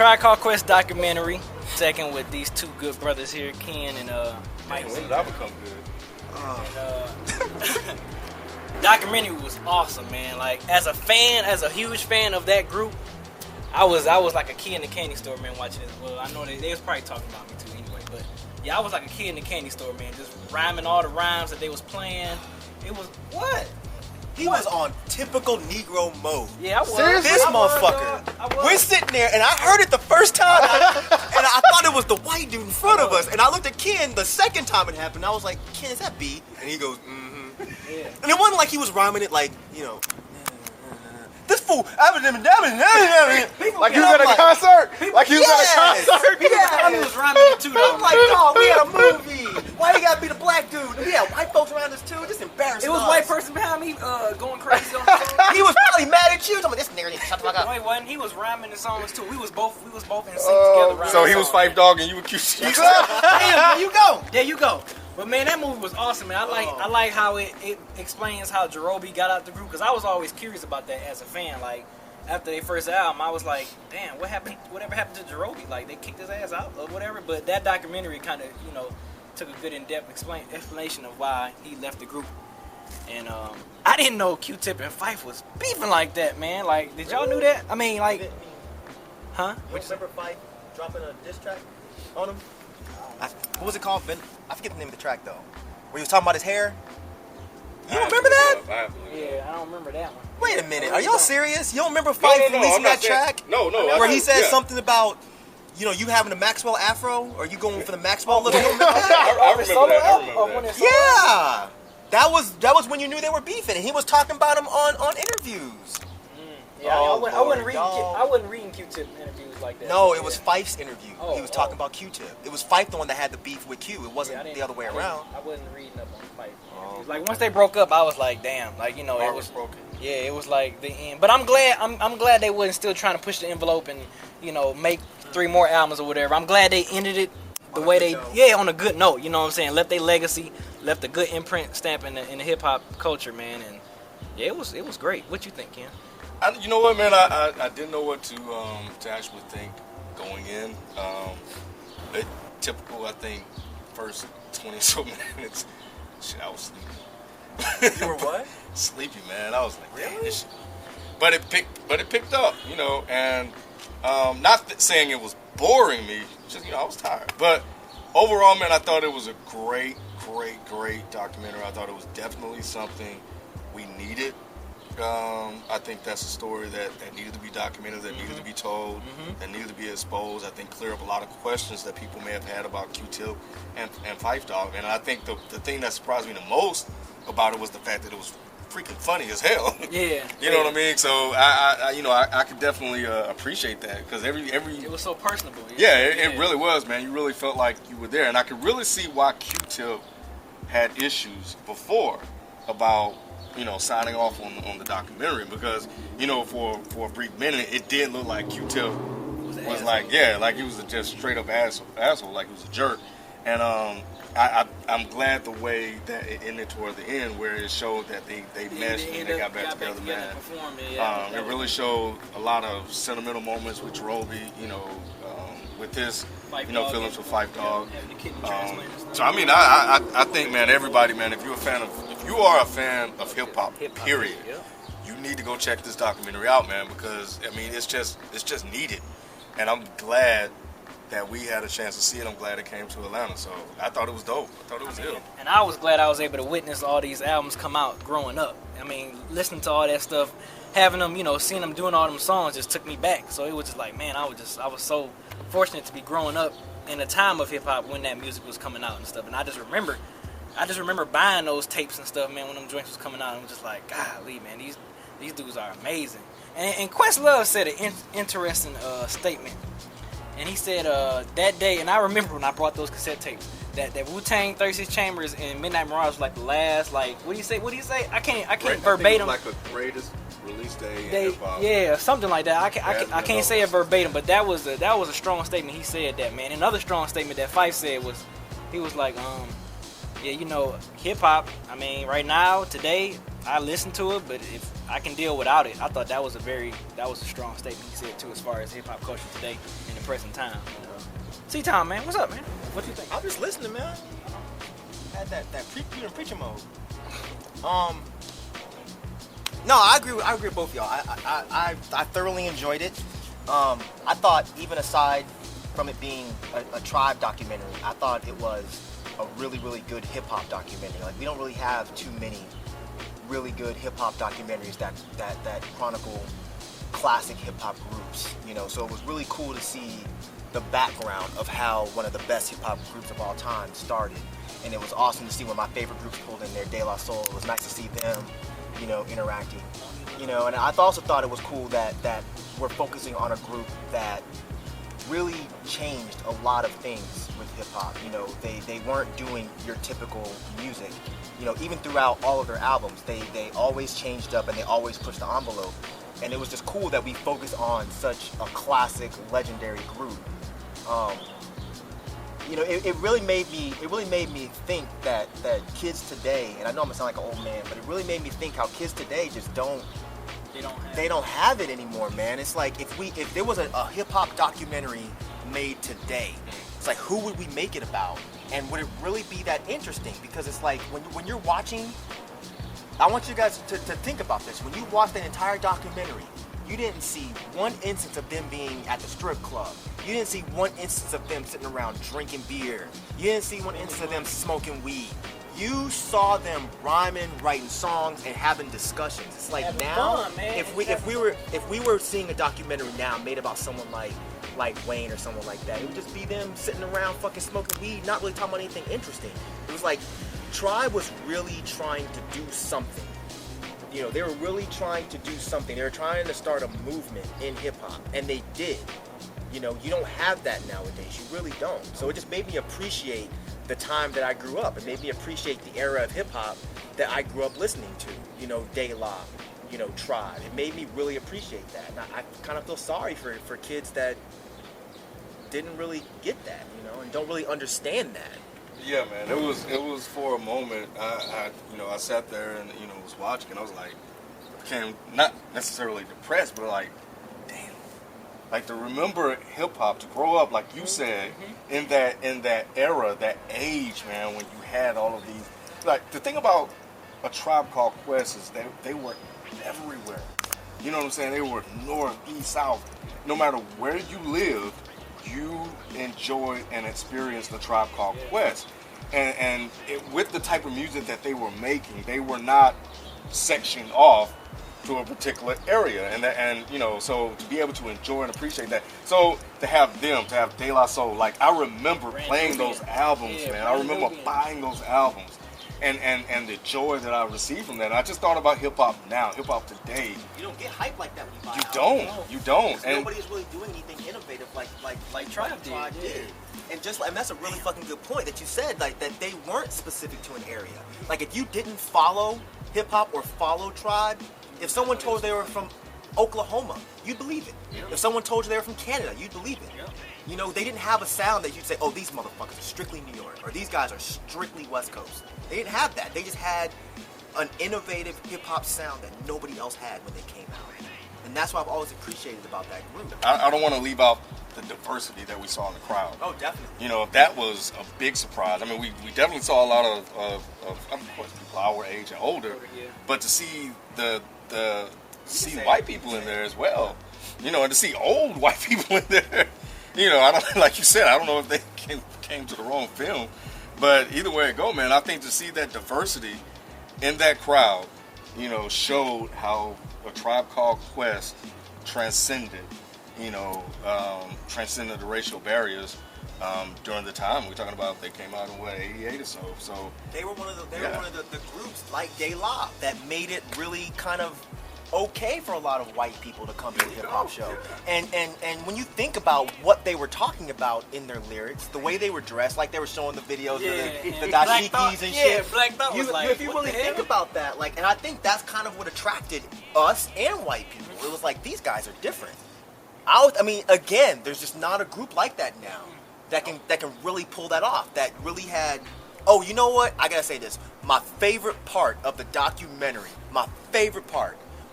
Tribe Called Quest documentary. Second with these two good brothers here, Ken and Mike. When did I become good? Documentary was awesome, man. Like as a huge fan of that group, I was like a kid in the candy store, man, watching it. Well, I know they was probably talking about me too, anyway. But yeah, I was like a kid in the candy store, man, just rhyming all the rhymes that they was playing. It was what? He was on typical Negro mode. Yeah, I was. Seriously? This motherfucker. We're sitting there, and I heard it the first time, and I thought it was the white dude in front of us. And I looked at Ken the second time it happened. I was like, Ken, is that B? And he goes, mm-hmm. Yeah. And it wasn't like he was rhyming it like, you know, this fool. Like he was at a concert. Like he was at a concert. Yeah, he was rhyming it too, though. I'm like, dog, we had a movie. Why you gotta be the black dude? We had white folks around us too. Just embarrassing. It was us. White person behind me, going crazy on the song. He was probably mad at you. I'm like, this nigga need to shut the fuck up. No, he wasn't. He was rhyming the songs too. We was both in sync together. So he was Phife Dawg and you were QT. Damn, there you go. There you go. But man, that movie was awesome, man. I like how it explains how Jerobi got out the group, because I was always curious about that as a fan. Like after their first album, I was like, damn, whatever happened to Jerobi? Like they kicked his ass out or whatever. But that documentary kind of, you know, took a good in-depth explanation of why he left the group. And I didn't know Q-Tip and Phife was beefing like that, man. Like, did y'all knew that? I mean, like, huh? You remember Phife dropping a diss track on him? What was it called? I forget the name of the track though. Where he was talking about his hair. You don't remember that? Yeah, I don't remember that one. Wait a minute, are y'all serious? You don't remember Phife releasing that track? No. Where he said something about, you know, you having a Maxwell afro, or you going for the Maxwell look? I remember that. Yeah, that was when you knew they were beefing, and he was talking about him on interviews. Yeah, I wasn't reading Q-Tip interviews like that. No, it was Phife's interview. He was talking about Q-Tip. It was Phife the one that had the beef with Q. It wasn't the other way around. I wasn't reading up on Phife. Like once they broke up, I was like, damn, like, you know, it was broken. Yeah, it was like the end. But I'm glad they wasn't still trying to push the envelope and, you know, make 3 more albums or whatever. I'm glad they ended it the way they on a good note. You know what I'm saying? Left their legacy, left a good imprint stamp in the hip hop culture, man. And yeah, it was great. What you think, Ken? You know what, man? I didn't know what to actually think going in. Typical, I think, first 20 or so minutes. Shit, I was sleepy. You were what? Sleepy, man. I was like, damn, this shit. But it picked up, you know, and not saying it was boring me, just, you know, I was tired. But overall, man, I thought it was a great documentary. I thought it was definitely something we needed. I think that's a story that needed to be documented, that needed to be told, that needed to be exposed. I think clear up a lot of questions that people may have had about Q-Tip and Phife Dawg. And I think the thing that surprised me the most about it was the fact that it was freaking funny as hell. Yeah. You know what I mean? So I could definitely appreciate that, because every it was so personable. Yeah, it really was, man. You really felt like you were there, and I could really see why Q-Tip had issues before about, you know, signing off on the documentary, because, you know, for a brief minute it did look like Q-Tip was like, yeah, like he was just straight up asshole, like he was a jerk. And I'm glad the way that it ended toward the end, where it showed that they meshed and they got back together, man. It really showed a lot of sentimental moments with Jerobi, you know, with his, you know, feelings for Phife Dawg. So I mean, I think, man, everybody, man, if you are a fan of hip hop, period, you need to go check this documentary out, man, because I mean, it's just needed, and I'm glad that we had a chance to see it. I'm glad it came to Atlanta. So I thought it was dope. I thought it was ill. And I was glad I was able to witness all these albums come out growing up. I mean, listening to all that stuff, having them, you know, seeing them doing all them songs just took me back. So it was just like, man, I was so fortunate to be growing up in a time of hip hop when that music was coming out and stuff. And I just remember buying those tapes and stuff, man, when them joints was coming out. And was just like, golly, man, these dudes are amazing. And Questlove said an interesting statement. And he said that day, and I remember when I brought those cassette tapes, that Wu-Tang 36 Chambers and Midnight Mirage was like the last, like, what do you say? I can't verbatim. Like the greatest release day in hip hop. Yeah, something like that. I can't say it verbatim, but that was a strong statement. He said that, man. Another strong statement that Phife said was, he was like, Yeah, you know, hip hop. I mean, right now, today, I listen to it, but if I can deal without it, I thought that was a strong statement he said too, as far as hip hop culture today in the present time. C-Town, man, what's up, man? What do you think? I'm just listening, man. Had that preacher mode. No, I agree with both of y'all. I thoroughly enjoyed it. I thought, even aside from it being a Tribe documentary, I thought it was a really, really good hip hop documentary. Like, we don't really have too many really good hip hop documentaries that chronicle classic hip hop groups, you know. So it was really cool to see the background of how one of the best hip hop groups of all time started. And it was awesome to see one of my favorite groups pulled in there, De La Soul. It was nice to see them, you know, interacting. You know, and I also thought it was cool that we're focusing on a group that really changed a lot of things with hip hop. You know, they weren't doing your typical music. You know, even throughout all of their albums, they always changed up and they always pushed the envelope. And it was just cool that we focused on such a classic, legendary group. You know, it really made me think that kids today, and I know I'm gonna sound like an old man, but it really made me think how kids today just don't have it anymore, man. It's like if there was a hip hop documentary made today, it's like, who would we make it about? And would it really be that interesting? Because it's like when you're watching, I want you guys to think about this. When you watch that entire documentary, you didn't see one instance of them being at the strip club. You didn't see one instance of them sitting around drinking beer. You didn't see one instance of them smoking weed. You saw them rhyming, writing songs, and having discussions. It's like, now, fun, man. if we were seeing a documentary now made about someone like Wayne or someone like that, it would just be them sitting around fucking smoking weed, not really talking about anything interesting. It was like, Tribe was really trying to do something. You know, they were really trying to do something. They were trying to start a movement in hip hop, and they did. You know, you don't have that nowadays. You really don't. So it just made me appreciate the time that I grew up. It made me appreciate the era of hip hop that I grew up listening to. You know, De La, you know, Tribe. It made me really appreciate that. And I kind of feel sorry for kids that didn't really get that, you know, and don't really understand that. Yeah, man. It was for a moment. I sat there and was watching, and I was like, became not necessarily depressed, but like, damn. Like, to remember hip hop, to grow up, like you said, in that era, that age, man, when you had all of these. Like, the thing about A Tribe Called Quest is they were everywhere. You know what I'm saying? They were north, east, south. No matter where you lived, you enjoyed and experienced The Tribe Called Quest. And with the type of music that they were making, they were not sectioned off to a particular area. And so to be able to enjoy and appreciate that. So to have De La Soul, like, I remember playing those albums, man. I remember buying those albums. And the joy that I received from that. And I just thought about hip hop now, hip hop today. You don't get hype like that when you buy albums. You don't. And nobody's really doing anything innovative like Tribe did. And that's a really fucking good point that you said, like, that they weren't specific to an area. Like, if you didn't follow hip hop or follow Tribe, if someone told you they were from Oklahoma, you'd believe it. Yeah. If someone told you they were from Canada, you'd believe it. Yeah. You know, they didn't have a sound that you'd say, oh, these motherfuckers are strictly New York, or these guys are strictly West Coast. They didn't have that. They just had an innovative hip-hop sound that nobody else had when they came out. And that's what I've always appreciated about that group. I don't want to leave out the diversity that we saw in the crowd. Oh, definitely. You know, that was a big surprise. I mean, we definitely saw a lot of course, people our age and older, but to see white people in there as well, you know, and to see old white people in there, you know, I don't, like you said, I don't know if they came to the wrong film, but either way it go, man, I think to see that diversity in that crowd, you know, showed how A Tribe Called Quest transcended the racial barriers during the time. We're talking about, they came out in 88 or so. So they were one of the groups like De La that made it really kind of okay for a lot of white people to come to the hip hop show. And when you think about what they were talking about in their lyrics, the way they were dressed, like they were showing the videos of the dashikis and shit. Black Thought was like, if you really think about that, like, and I think that's kind of what attracted us and white people. It was like, these guys are different. I mean, again, there's just not a group like that now that can really pull that off. That really had Oh, you know what? I gotta say this. My favorite part of the documentary,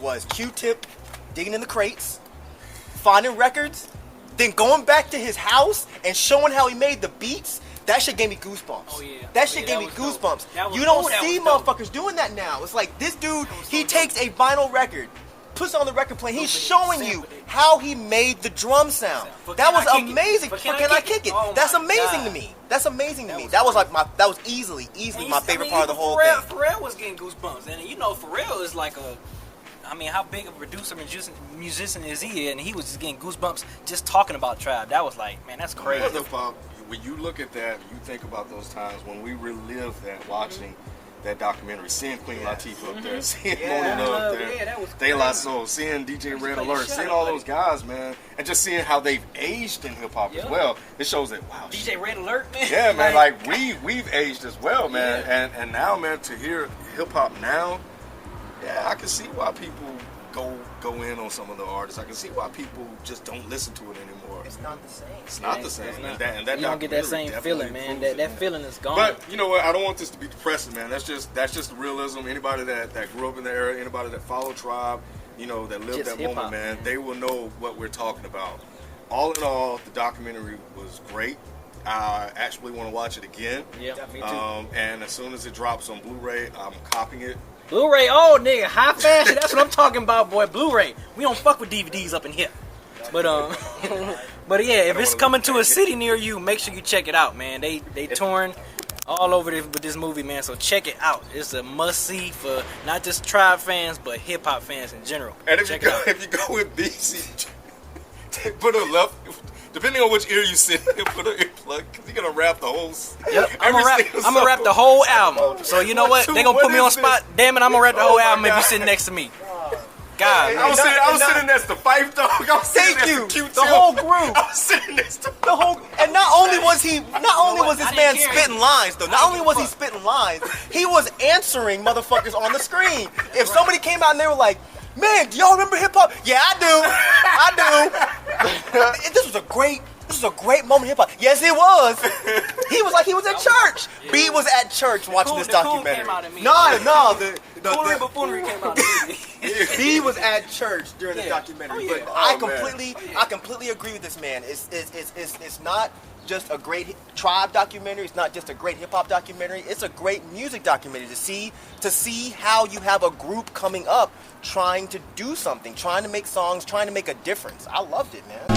was Q-Tip digging in the crates, finding records, then going back to his house and showing how he made the beats. That shit gave me goosebumps. Oh, yeah. That shit gave me goosebumps. You don't see motherfuckers doing that now. It's like this dude, he takes a vinyl record, puts it on the record player. He's showing you how he made the drum sound. That was amazing. Can I kick it? That's amazing to me. That's amazing to me. That was like that was easily my favorite part of the whole thing. Pharrell was getting goosebumps, and you know Pharrell is like how big of a producer and musician is he? And he was just getting goosebumps just talking about Tribe. That was like, man, that's crazy. When you look at that, you think about those times when we relived that, watching that documentary, seeing Queen Latifah up there, seeing Mona up there, De La Soul, seeing DJ Red Alert, seeing all those guys, man, and just seeing how they've aged in hip hop as well. It shows that DJ Red Alert, man. Yeah, man, like we've aged as well, man, and now, man, to hear hip hop now, yeah, I can see why people go in on some of the artists. I can see why people just don't listen to it anymore. It's not the same. It's not the same. And that you don't get that same feeling, man. That feeling is gone. But you know what? I don't want this to be depressing, man. That's just the realism. Anybody that grew up in the era, anybody that followed Tribe, you know, that lived that moment, man, they will know what we're talking about. All in all, the documentary was great. I actually want to watch it again. Yeah, me too. And as soon as it drops on Blu-ray, I'm copying it. Blu-ray, oh nigga, high fashion. That's what I'm talking about, boy. Blu-ray. We don't fuck with DVDs up in here. But but yeah, if it's coming to a city near you, make sure you check it out, man. They touring all over with this movie, man. So check it out. It's a must see for not just Tribe fans, but hip hop fans in general. And if you go with BC, put a left. Depending on which ear you sit, put an earplug, because you're gonna rap the whole. Yep, I'm gonna rap the whole album. So you know what? They gonna put me on spot. Damn it, I'm gonna rap the whole album if you sit next to me. God, I was sitting next to Fife Dog. Thank you. The whole group. I was sitting next to the whole. And not only was this man spitting lines though. Not only was he spitting lines, he was answering motherfuckers on the screen. If somebody came out and they were like, "Man, do y'all remember hip hop?" Yeah, I do. This was a great moment in hip hop. Yes, it was. He was like he was at church. B was at church watching this documentary. No. The buffoonery came out of me. B was at church during the documentary. But I completely agree with this man. It's not just a great Tribe documentary. It's not just a great hip hop documentary. It's a great music documentary to see how you have a group coming up trying to do something, trying to make songs, trying to make a difference. I loved it, man.